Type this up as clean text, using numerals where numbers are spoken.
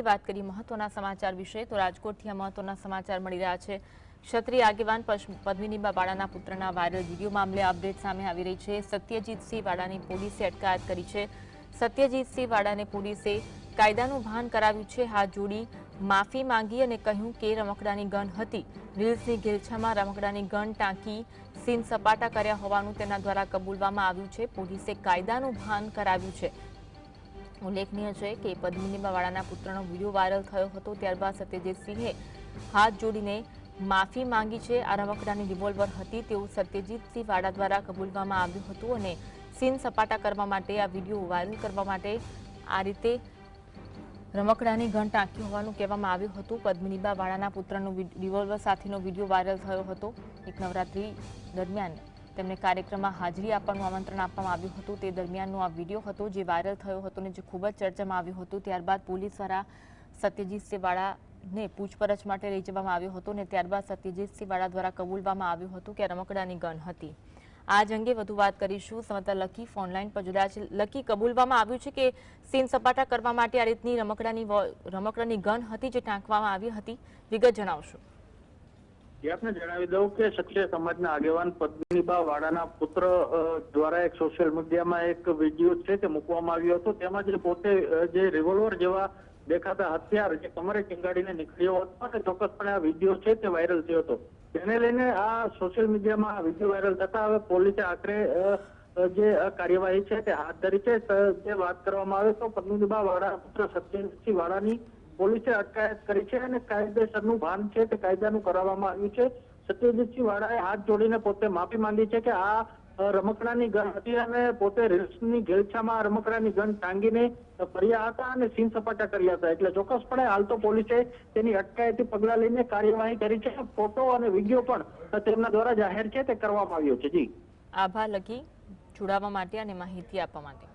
વાત કરી મહત્વના સમાચાર વિશે તો રાજકોટથી મહત્વના સમાચાર મળી રહ્યા છે। ક્ષત્રિય આગેવાન પદ્મિનીબા વાળાના પુત્રના વાયરલ વિડીયો મામલે અપડેટ સામે આવી રહી છે। સત્યજીતસિંહ વાળાની પોલીસે અટકાયત કરી છે। સત્યજીતસિંહ વાળાને પોલીસે કાયદાનું ભાન કરાવ્યું છે। હાથ જોડી માફી માંગી અને કહ્યું કે રમકડાની ગન હતી। રીલ્સની ઘેલછામાં રમકડાની ગન ટાંકી સીન સપાટા કર્યા હોવાનું તેના દ્વારા કબૂલવામાં આવ્યું છે। પોલીસે કાયદાનું ભાન કરાવ્યું છે। ઉલ્લેખનીય છે કે પદ્મિનીબા વાળાના પુત્રનો વિડીયો વાયરલ થયો હતો, ત્યારબાદ સત્યજીતસિંહે હાથ જોડીને માફી માંગી છે। આ રમકડાની રિવોલ્વર હતી તેવું સત્યજીતસિંહ વાળા દ્વારા કબૂલવામાં આવ્યું હતું અને સીન સપાટા કરવા માટે આ વિડીયો વાયરલ કરવા માટે આ રીતે રમકડાની ગન ટાંકી હોવાનું કહેવામાં આવ્યું હતું। પદ્મિનીબા વાળાના પુત્રનો રિવોલ્વર સાથેનો વિડીયો વાયરલ થયો હતો। એક નવરાત્રી દરમિયાન તેમને કાર્યક્રમમાં હાજરી આપવાનું આમંત્રણ આપવામાં આવ્યું હતું। તે દરમિયાનનો આ વિડીયો હતો જે વાયરલ થયો હતો અને જે ખૂબ જ ચર્ચામાં આવ્યું હતું। ત્યારબાદ પોલીસ દ્વારા સત્યજીતસિંહ વાળાને પૂછપરછ માટે લઈ જવામાં આવ્યો હતો અને ત્યારબાદ સત્યજીતસિંહ વાળા દ્વારા કબૂલવામાં આવ્યું હતું કે રમકડાની ગન હતી। આ અંગે વધુ વાત કરીશું। સંવાદદાતા લકી ફોનલાઈન પર જોડાયા છે। લકી, કબૂલવામાં આવ્યું છે કે સીન સપાટા કરવા માટે આ રીતની રમકડાની ગન હતી જે ટાંકવામાં આવી હતી, વિગત જણાવશો। આપને જણાવી દઉં કે ક્ષત્રિય સમાજના આગેવાન પદ્મિનીબા વાળાના પુત્ર દ્વારા એક સોશિયલ મીડિયામાં એક વિડીયો છે તે મૂકવામાં આવ્યો હતો। તેમાં જે પોતે જે રિવોલ્વર જેવા દેખાતા હથિયાર જે કમરે ચીંગાડીને નીકળ્યો હતો અને ચોક્કસપણે આ વિડીયો છે તે વાયરલ થયો હતો। તેને લઈને આ સોશિયલ મીડિયામાં આ વિડીયો વાયરલ થતા હવે પોલીસે આખરે જે કાર્યવાહી છે તે હાથ ધરી છે। જે વાત કરવામાં આવે તો પદ્મિનીબા વાળાના પુત્ર સત્યજીતસિંહ વાળાની પોલીસે અટકાયત કરી છે અને કાયદેસરનું ભાન છે તે કાયદાનું કરાવવામાં આવ્યું છે। સત્યજીતસિંહ વાળાએ હાથ જોડીને પોતે માફી માંગી છે કે આ રમકડાની ગન હતી અને પોતે રીલ્સની ઘેલછામાં રમકડાની ગન ટાંગીને ફર્યા હતા અને સીન સપાટા કર્યા હતા। એટલે ચોક્કસપણે હાલ તો પોલીસે તેની અટકાયતી પગલાં લઈને કાર્યવાહી કરી છે। ફોટો અને વિડીયો પણ તેમના દ્વારા જાહેર છે તે કરવામાં આવ્યો છે। જી, આભાર લકી જોડાવા માટે અને માહિતી આપવા માટે।